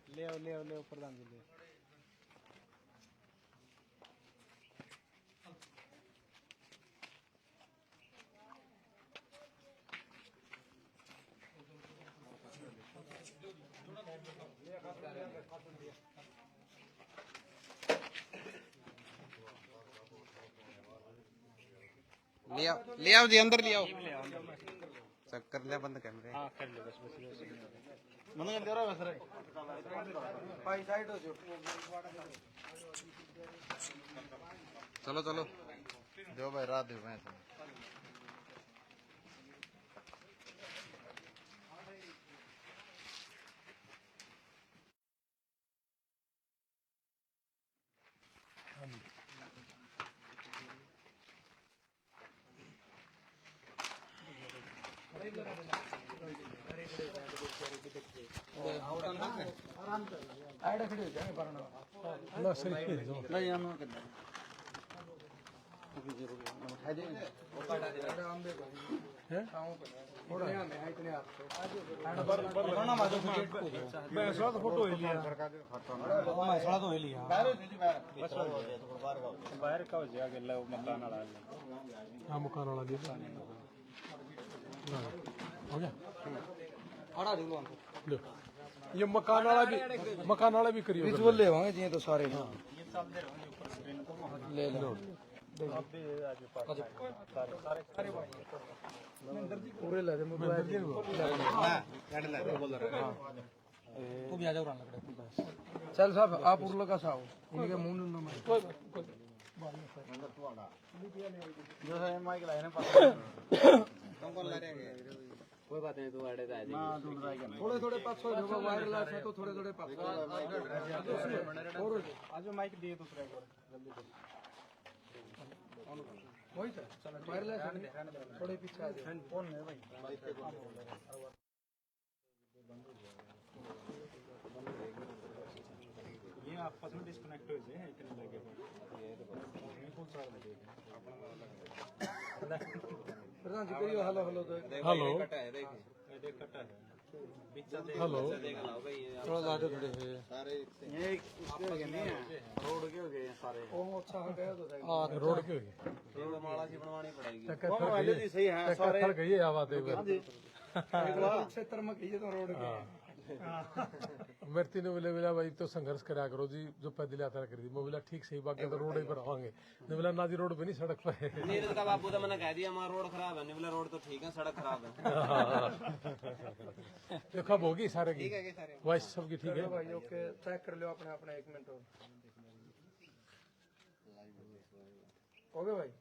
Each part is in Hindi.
ले प्रधान जी ले ले आओ जी अंदर ले आओ चक्कर ले बंद कैमरे हाँ कर ले बस मन कर दे रहा है भाई साइड हो जो चलो चलो दो भाई रात दो मैं आइडा खड़ी हो जाए परना लो सही लो यहां नो कर अभी जरूर है दे वो काटा दे हम देखो हैं थोड़ा में है इतने आप परना मादो गेट को मैं सड़ा तो फोटो ले लिया मैं सड़ा तो ले लिया बाहर का हो जाएगा ले मकान वाला हां मकान वाला दे हो गया आड़ा दे लो लो ये मकान वाला भी करियो विजुअल ले होंगे जी तो सारे हां ये सब दे रहे ऊपर स्क्रीन को ले लो अब भी आज पास सारे पूरे ले दे मोबाइल हां ले बोल रहा हां तू भी आ जाओ रान लकड़े चल साहब आप उरलो का साओ इनके मुंह नु में कोई अंदर तू आड़ा जो है माइक लाए ना तुमको ला रहे कोई बात नहीं तू आड़े जा थोड़े थोड़े पास हो जो वायरलेस है तो थोड़े थोड़े पास और आज माइक दिए दूसरे को जल्दी वही सर वायरलेस थोड़े पीछे आ जाए फोन है भाई ये आपस में डिस्कनेक्ट हो जाए इतने लगे ये कौन सा लगे प्रधान जी करियो हेलो हेलो हेलो कटा है देख कटा है हेलो थोड़ा ज्यादा खड़े हैं सारे ये उसके नहीं है रोड के हो गए सारे ओ अच्छा हो गया तो हां रोड के हो गए रोड माला सी बनवानी पड़ेगी वो पहले भी सही है सारे खड़ गई है बात है हां जी क्षेत्र में कहिए तो रोड के मेरे ने बोले भाई तो संघर्ष करा करो जी जो पैदल यात्रा कर दी बोला ठीक सही बात तो रोड पर आवांगे ने बोला ना जी रोड पे नहीं सड़क पर है नीरज का बापू तो मैंने कह दिया हमारा रोड खराब है ने बोला रोड तो ठीक है सड़क खराब है तो कब होगी सारे की ठीक है सारे वॉइस सबकी ठीक है भाई ओके चेक कर लो अपने अपने 1 मिनट और हो गया भाई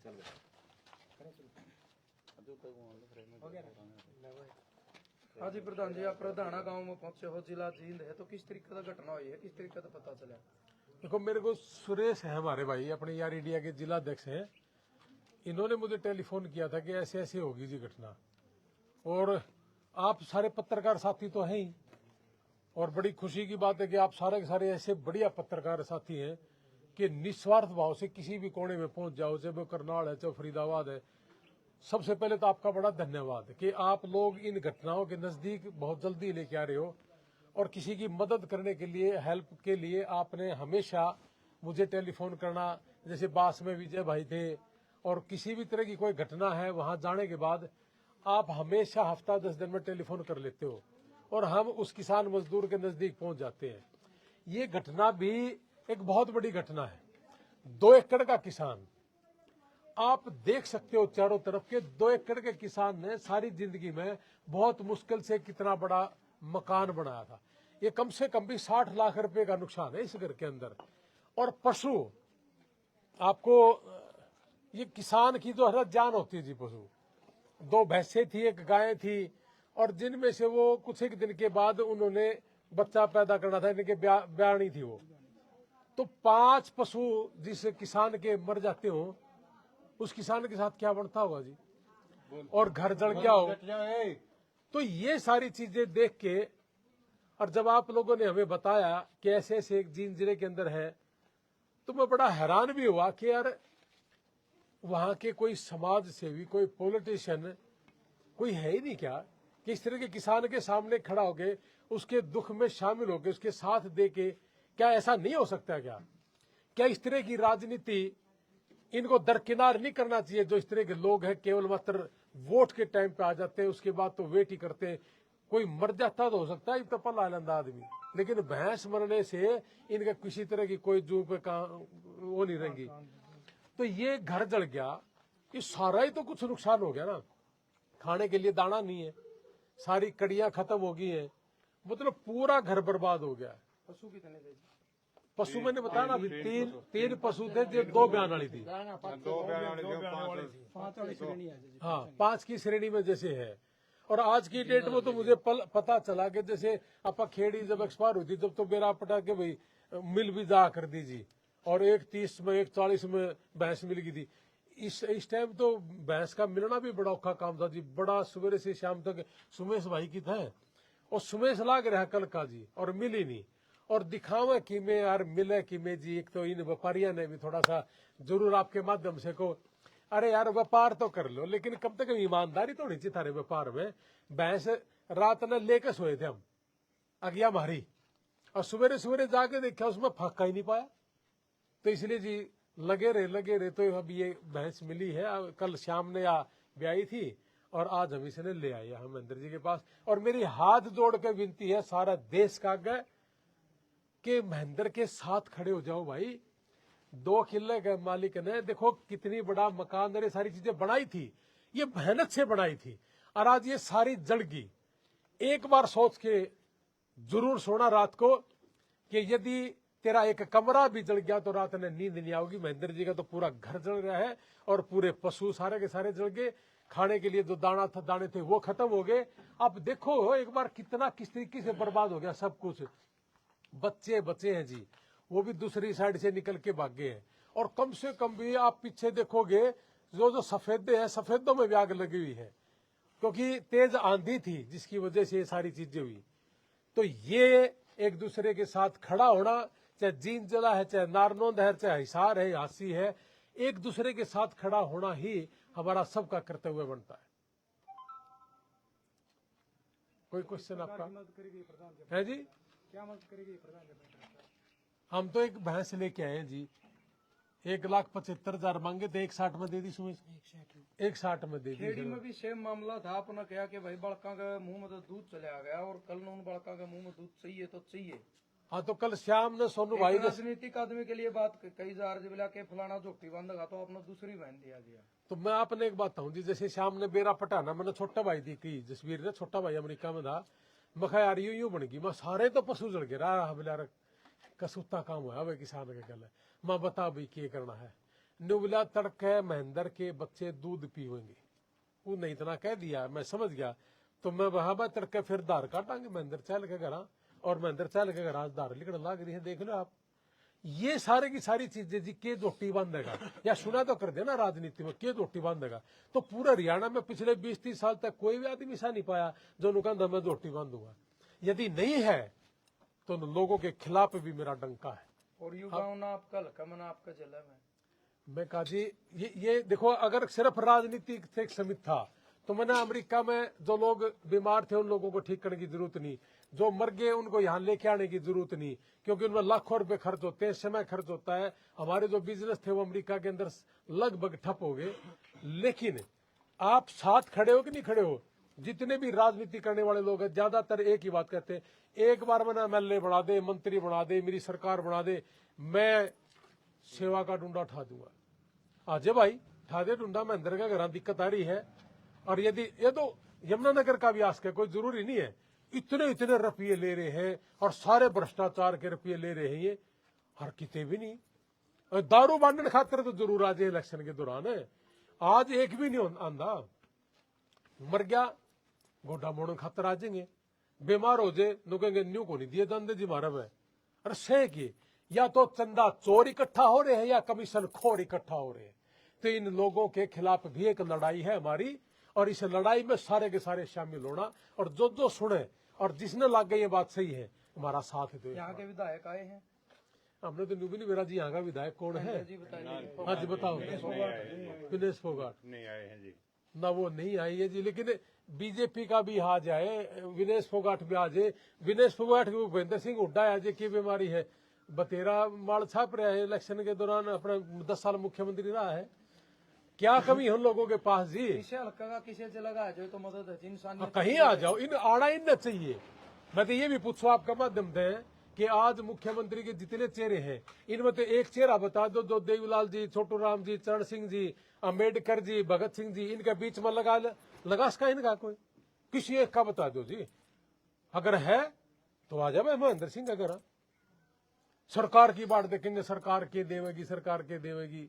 चल हो गया हाँ जी प्रधान जी आप प्रधाना गांव में पहुंचे हो जिला जींद है तो किस तरीके का घटना हुई है किस तरीके का पता चला देखो मेरे को सुरेश है हमारे भाई अपने यार इंडिया के जिला अध्यक्ष हैं इन्होंने मुझे टेलीफोन किया था कि ऐसे ऐसे होगी जी घटना और आप सारे पत्रकार साथी तो हैं ही और बड़ी खुशी की बात है कि आप सारे के सारे ऐसे बढ़िया पत्रकार साथी हैं कि निस्वार्थ भाव से किसी भी कोने में पहुंच जाओ चाहे वो करनाल है चाहे फरीदाबाद है सबसे पहले तो आपका बड़ा धन्यवाद कि आप लोग इन घटनाओं के नजदीक बहुत जल्दी लेके आ रहे हो और किसी की मदद करने के लिए हेल्प के लिए आपने हमेशा मुझे टेलीफोन करना जैसे बास में विजय भाई थे और किसी भी तरह की कोई घटना है वहां जाने के बाद आप हमेशा हफ्ता 10 दिन में टेलीफोन कर लेते हो और हम उस किसान मजदूर के नजदीक पहुंच जाते हैं। ये घटना भी एक बहुत बड़ी घटना है। 2 एकड़ का किसान आप देख सकते हो चारों तरफ के 2 एकड़ के किसान ने सारी जिंदगी में बहुत मुश्किल से कितना बड़ा मकान बनाया था। ये कम से कम भी 60 लाख रुपए का नुकसान है इस घर के अंदर। और पशु आपको ये किसान की जो हर जान होती है जी पशु 2 भैंसें थी 1 गाय थी और जिनमें से वो कुछ एक दिन के बाद उन्होंने बच्चा पैदा करना था इनके ब्याणी थी वो तो 5 पशु जिस किसान के मर जाते हो उस किसान के साथ क्या बनता होगा जी और घर जल गया हो तो ये सारी चीजें देख के और जब आप लोगों ने हमें बताया कि ऐसे ऐसे एक जींद जिले के अंदर है तो मैं बड़ा हैरान भी हुआ कि यार वहां के कोई समाज सेवी, कोई पॉलिटिशियन कोई है ही नहीं क्या कि इस तरह के किसान के सामने खड़ा होके उसके दुख में शामिल होके उसके साथ दे के, क्या ऐसा नहीं हो सकता क्या? क्या इस तरह की राजनीति इनको दरकिनार नहीं करना चाहिए? जो इस तरह के लोग हैं केवल मात्र वोट के टाइम पे आ जाते हैं, उसके बाद तो वेट ही करते हैं। कोई मर जाता तो हो सकता है तो पला लेंदा आदमी, लेकिन भैंस मरने से इनका किसी तरह की कोई जू पे वो नहीं रहेंगी। तो ये घर जल गया, ये सारा ही तो कुछ नुकसान हो गया ना। खाने के लिए दाना नहीं है, सारी कड़ियां खत्म हो गई हैं, मतलब पूरा घर बर्बाद हो गया। पशु कितने थे? पशु मैंने बताया ना अभी, तीन पशु थे जो 2 बयान वाली थी। 5 वाली श्रेणी है जी। हाँ, 5 की श्रेणी में जैसे है। और आज की डेट में तो मुझे पता चला कि जैसे आपा खेड़ी जब एक्सपायर हुई थी जब तो बेरा पटा के भाई मिल भी जा कर दीजिए, और 1:30 में 1:40 में भैंस मिल गई थी। इस टाइम तो भैंस का मिलना भी बड़ा औखा काम था जी। बड़ा सवेरे से शाम तक सुमेश भाई की था, और सुमेश लाग रहा कल का जी, और मिली नहीं। और दिखावा कि में यार मिले कि में जी, एक तो इन व्यापारियों ने भी थोड़ा सा जरूर आपके माध्यम से को, अरे यार व्यापार तो कर लो, लेकिन कम तक ईमानदारी तो नहीं चाहिए थारे व्यापार में। भैंस रात ने लेकर सोए थे हम, अगिया मारी, और सवेरे सवेरे जाके देखा उसमें फाका ही नहीं पाया। तो इसलिए जी लगे रहे तो अब ये भैंस मिली है। कल शाम ने या ब्याई थी, और आज हम इसे ले आए हम महेंद्र जी के पास। और मेरी हाथ जोड़ के विनती है सारा देश का आगे कि महेंद्र के साथ खड़े हो जाओ भाई। 2 किले के मालिक ने देखो कितनी बड़ा मकान और ये सारी चीजें बनाई थी, ये मेहनत से बनाई थी, और आज ये सारी जल गई। एक बार सोच के जरूर सोना रात को कि यदि तेरा एक कमरा भी जल गया तो रात में नींद नहीं आओगी। महेंद्र जी का तो पूरा घर जल रहा है, और पूरे पशु सारे के सारे जल गए। खाने के लिए जो दाने थे वो खत्म हो गए। अब देखो एक बार कितना किस तरीके से बर्बाद हो गया सब कुछ। बच्चे बचे हैं जी, वो भी दूसरी साइड से निकल के भाग गए हैं। और कम से कम भी आप पीछे देखोगे जो सफेदे हैं, सफेदों में भी आग लगी हुई है, क्योंकि तेज आंधी थी जिसकी वजह से ये सारी चीजें हुई। तो ये एक दूसरे के साथ खड़ा होना, चाहे जींद जला है, चाहे नारनौंद है, चाहे हिसार है, हासी है, एक दूसरे के साथ खड़ा होना ही हमारा सबका कर्तव्य बनता है। कोई क्वेश्चन आपका है जी? क्या मदद करेगी प्रधान जी? हम तो एक भैंस लेके आए हैं जी, 1,75,000 मांगे थे, 1,60 में दे दी सुमेश, 1,60 में दे दी। खेड़ी में भी सेम मामला था। आपने कहा कि भाई बड़का के मुंह में तो दूध चला गया, और कल उन बड़का के मुंह में दूध चाहिए तो चाहिए। हाँ, तो कल शाम ने सोनू भाई ने, राजनीतिक आदमी के लिए बात कई जा रही बोला कि फलाना झोटी बांधेगा, तो आपने दूसरी बहन दिया गया। तो मैं आपने एक बात कहूँ जी, जैसे शाम ने बेरा पटाना, मैंने छोटा भाई थी की जसवीर ने, छोटा भाई अमेरिका में था, मैं कहा यार यूं बन गई, मैं सारे तो पशु जल गए रहा बोला कसूता काम हुआ भाई किसान के गल। मैं बता भाई क्या करना है। नुबला तड़के महेंद्र के बच्चे दूध पीवेंगे, उन्हें इतना कह दिया, मैं समझ गया। तो मैं वहां पर तड़के फिर धार काटांगे महेंद्र चल के घर, और महेंद्र चल के घर आज धार लिखने लग रही है, देख लो आप। ये सारे की सारी चीजें जी के जोटी बांधेगा, या सुना तो कर देना राजनीति में के जोटी बांधेगा। तो पूरा हरियाणा में पिछले 20-30 साल तक कोई भी आदमी ऐसा नहीं पाया जो नुकंद मैं जोटी बांधूंगा। यदि नहीं है तो लोगों के खिलाफ भी मेरा डंका है। और युवाओं ने आपका हल्का मना आपका जिला में। मैं कहा जी ये देखो, अगर सिर्फ राजनीति से समित था तो मैंने अमेरिका में जो लोग बीमार थे उन लोगों को ठीक करने की जरूरत नहीं, जो मर गए उनको यहाँ लेके आने की जरूरत नहीं, क्योंकि उनमें लाखों रुपए खर्च होते हैं, समय खर्च होता है। हमारे जो बिजनेस थे वो अमेरिका के अंदर लगभग ठप हो गए। लेकिन आप साथ खड़े हो कि नहीं खड़े हो? जितने भी राजनीति करने वाले लोग हैं ज्यादातर एक ही बात कहते हैं, एक बार मैंने एमएलए बना दे, मंत्री बना दे, मेरी सरकार बना दे, मैं सेवा का डूंडा उठा दूंगा। आजे भाई उठा दे डूंडा, महेंद्र का घर दिक्कत आ रही है। और यदि ये तो यमुनानगर का भी आस्क है, कोई जरूरी नहीं है इतने इतने रुपये ले रहे हैं, और सारे भ्रष्टाचार के रुपये ले रहे हैं, ये हर किते भी नहीं। और दारू बांटने खातिर तो जरूर आज इलेक्शन के दौरान है, आज एक भी नहीं आंदा। मर गया गोडा मोड़न खातर आ जाएंगे, बीमार हो जाए नुकेंगे न्यू को नहीं दिए जाते जी मारा में। अरे सह की या तो चंदा चोर इकट्ठा हो रहे हैं या कमीशन खोर इकट्ठा हो रहे हैं। तो इन लोगों के खिलाफ भी एक लड़ाई है हमारी, और इस लड़ाई में सारे के सारे शामिल होना, और जो सुने और जिसने लग गई ये बात सही है हमारा साथ दो। यहाँ के विधायक आए हैं? हमने तो न्यूबी नहीं, मेरा जी यहाँ का विधायक कौन है जी बताइए। हाँ जी बताओ। विनेश फोगाट नहीं आए हैं जी। ना, वो नहीं आई है जी, लेकिन बीजेपी का भी आ जाए, विनेश फोगाट भी आ जाए। विनेश फोगाट की भूपेंद्र सिंह हुड्डा आ जाए, की बीमारी है, बतेरा माल छाप रहा है, इलेक्शन के दौरान अपना 10 साल मुख्यमंत्री रहा है, क्या कमी है उन लोगों के पास जी? किसे हल्का का किसे से लगा जो तो मदद है इंसान कहीं आ जाओ, इन आना इन चाहिए। मैं तो ये भी पूछूं आपका माध्यम से कि आज मुख्यमंत्री के जितने चेहरे हैं, इनमें तो एक चेहरा बता दो जो देवीलाल जी, छोटू राम जी, चरण सिंह जी, अम्बेडकर जी, भगत सिंह जी, इनके बीच में लगा सका इनका कोई? किसी एक का बता दो जी, अगर है तो आ जाए। महेंद्र सिंह अगर सरकार की बात देखेंगे, सरकार के देवेगी, सरकार के देवेगी,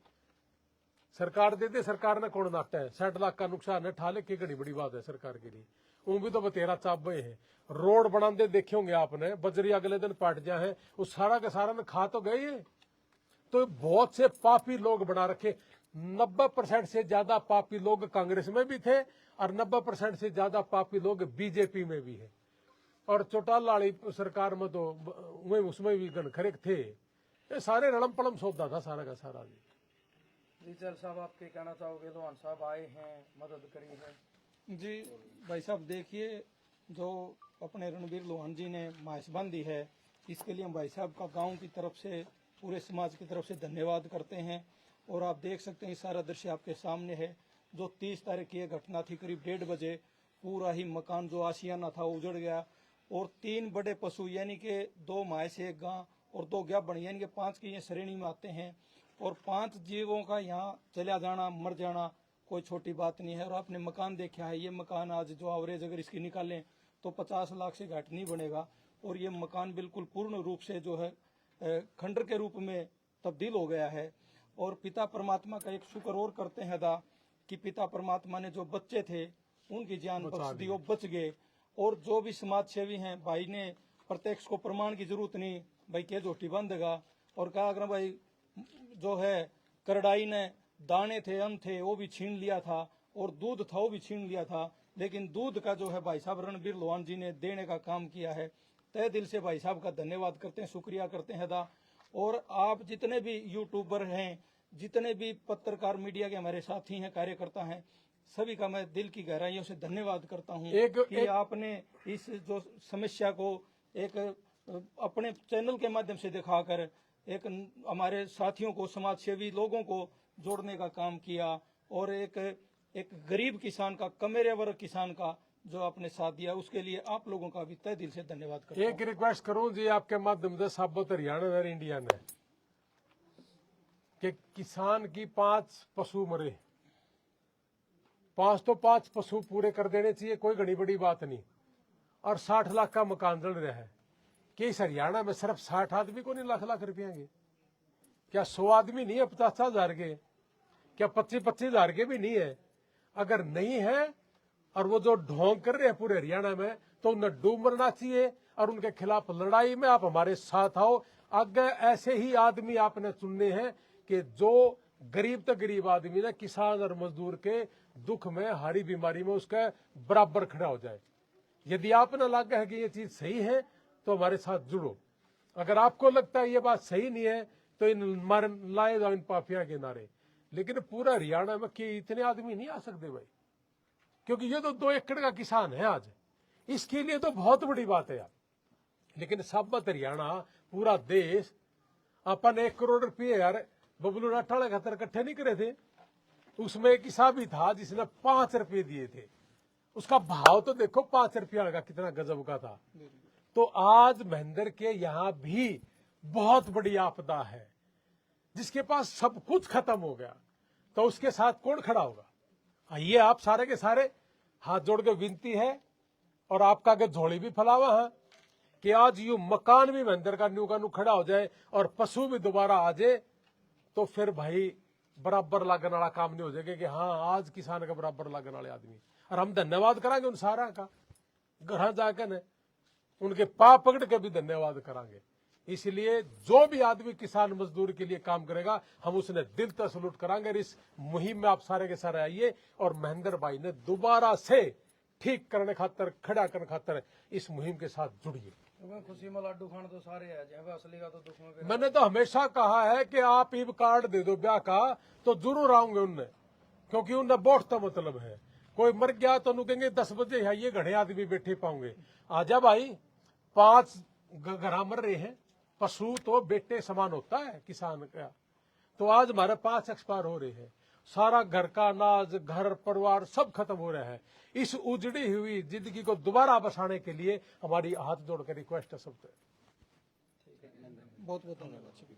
सरकार दे दे, सरकार ने कौन नाटा है? 60 लाख का नुकसान है, ठाले की घड़ी बड़ी बात है सरकार के लिए। वो भी तो बतेरा चाबे हैं, रोड बनाते देखे होंगे आपने, बजरी अगले दिन पाट जा है, उस सारा का सारा में खा तो गए। तो बहुत से पापी लोग बना रखे, 90% से ज्यादा पापी लोग कांग्रेस में भी थे और 90% से ज्यादा पापी लोग बीजेपी में भी है। और चौटाला वाली सरकार में तो उसमें भी घनखरेक थे। ये सारे रड़म पड़म सौदा था सारा का सारा जी। रिचल साहब आप क्या कहना चाहोगे? लोहान साहब आए हैं, मदद करी है। जी भाई साहब, देखिए जो अपने रणबीर लोहान जी ने माइस बांधी है, इसके लिए हम भाई साहब का गांव की तरफ से, पूरे समाज की तरफ से धन्यवाद करते हैं। और आप देख सकते हैं सारा दृश्य आपके सामने है। जो 30 तारीख की ये घटना थी, करीब 1:30 बजे पूरा ही मकान जो आशियाना था उजड़ गया और 3 बड़े पशु यानी कि 2 भैंस, 1 गां और 2 गाभण यानी कि 5 की ये श्रेणी में आते हैं। और 5 जीवों का यहाँ चला जाना, मर जाना कोई छोटी बात नहीं है। और आपने मकान देखा है, ये मकान आज जो एवरेज अगर इसकी निकालें तो 50 लाख से घट नहीं बनेगा। और ये मकान बिल्कुल पूर्ण रूप से जो है खंडर के रूप में तब्दील हो गया है। और पिता परमात्मा का एक शुक्र और करते हैं अदा कि पिता परमात्मा ने जो बच्चे थे उनकी जान बख्श दी, वो बच गए। और जो भी समाज सेवी हैं, भाई ने प्रत्यक्ष को प्रमाण की जरूरत नहीं, भाई क्या झोटी बांधेगा। और कहा अगर भाई जो है करड़ाई ने दाने थे, अन्न थे, वो भी छीन लिया था और दूध था वो भी छीन लिया था, लेकिन दूध का जो है भाई साहब रणबीर लोहान जी ने देने का काम किया है। तहे दिल से भाई साहब का धन्यवाद करते हैं, शुक्रिया करते हैं दा। और आप जितने भी यूट्यूबर हैं, जितने भी पत्रकार मीडिया के हमारे साथी हैं, कार्यकर्ता हैं, सभी का मैं दिल की गहराइयों से धन्यवाद करता हूं कि आपने इस जो समस्या को एक अपने चैनल के माध्यम से दिखाकर एक हमारे साथियों को, समाज सेवी लोगों को जोड़ने का काम किया। और एक गरीब किसान का, कमेरे वर्ग किसान का जो आपने साथ दिया, उसके लिए आप लोगों का भी तहे दिल से धन्यवाद करता हूं। एक रिक्वेस्ट करूं जी आपके माध्यम से, साबत हरियाणा और इंडिया ने कि किसान की 5 पशु मरे, 5 तो 5 पशु पूरे कर देने चाहिए, कोई घड़ी बड़ी बात नहीं। और 60 लाख का मकान जल रहा है कि इस हरियाणा में सिर्फ 60 आदमी को नहीं लाख रुपया के? क्या 100 आदमी नहीं है 50,000 के? क्या 25,000 के भी नहीं है? अगर नहीं है और वो जो ढोंग कर रहे हैं पूरे हरियाणा में, तो उन्हें डूब मरना चाहिए और उनके खिलाफ लड़ाई में आप हमारे साथ आओ। आगे ऐसे ही आदमी आपने चुनने हैं कि जो गरीब तो गरीब आदमी ने, किसान और मजदूर के दुख में, हारी बीमारी में उसका बराबर खड़ा हो जाए। यदि आपने लगा है कि ये चीज सही है तो हमारे साथ जुड़ो। अगर आपको लगता है ये बात सही नहीं है तो इन लाए जाओ इन पापियां के नारे। लेकिन पूरा हरियाणा में कि इतने आदमी नहीं आ सकते भाई, क्योंकि ये तो 2 एकड़ का किसान है आज, इसके लिए तो बहुत बड़ी बात है यार। लेकिन साबत हरियाणा, पूरा देश, अपन 1 करोड़ रुपये यार बबलू राठौड़ खातर इकट्ठे नहीं करे थे। उसमें एक किसान भी था जिसने 5 रुपये दिए थे, उसका भाव तो देखो 5 रुपया का कितना गजब का था। तो आज महेंद्र के यहाँ भी बहुत बड़ी आपदा है, जिसके पास सब कुछ खत्म हो गया, तो उसके साथ कौन खड़ा होगा? ये आप सारे के सारे हाथ जोड़ के विनती है और आपका के झोली भी फैलावा है कि आज यू मकान भी महेंद्र का न्यू खड़ा हो जाए और पशु भी दोबारा आ जाए, तो फिर भाई बराबर लागन वाला काम नहीं हो जाएगा कि हाँ आज किसान का बराबर लागन वाले आदमी। और हम धन्यवाद करांगे उन सारा का, घर जाकर न उनके पाँव पकड़ के भी धन्यवाद करांगे। इसलिए जो भी आदमी किसान मजदूर के लिए काम करेगा, हम उसने दिल तक सलूट करांगे। और इस मुहिम में आप सारे के सारे आइए और महेंद्र भाई ने दोबारा से ठीक करने खातर, खड़ा करने खातर इस मुहिम के साथ जुड़िए। क्योंकि खुशी में लाडू खान तो सारे है जब असली का तो दुख में फिर मैंने तो हमेशा कहा है कि आप ईब कार्ड दे दो ब्याह का तो जरूर आऊंगे उनने, क्योंकि उनने बहुत तो मतलब है। कोई मर गया तो उन्हें कहेंगे 10 बजे है ये घड़े आदमी बैठे पाऊंगे। आजा भाई, 5 घरा मर रहे हैं, पशु तो बेटे समान होता है किसान का। तो आज हमारे 5 एक्सपायर हो रहे हैं, सारा घर का अनाज घर परिवार सब खत्म हो रहा है। इस उजड़ी हुई जिंदगी को दोबारा बसाने के लिए हमारी हाथ जोड़ कर रिक्वेस्ट है सबसे। बहुत बहुत धन्यवाद।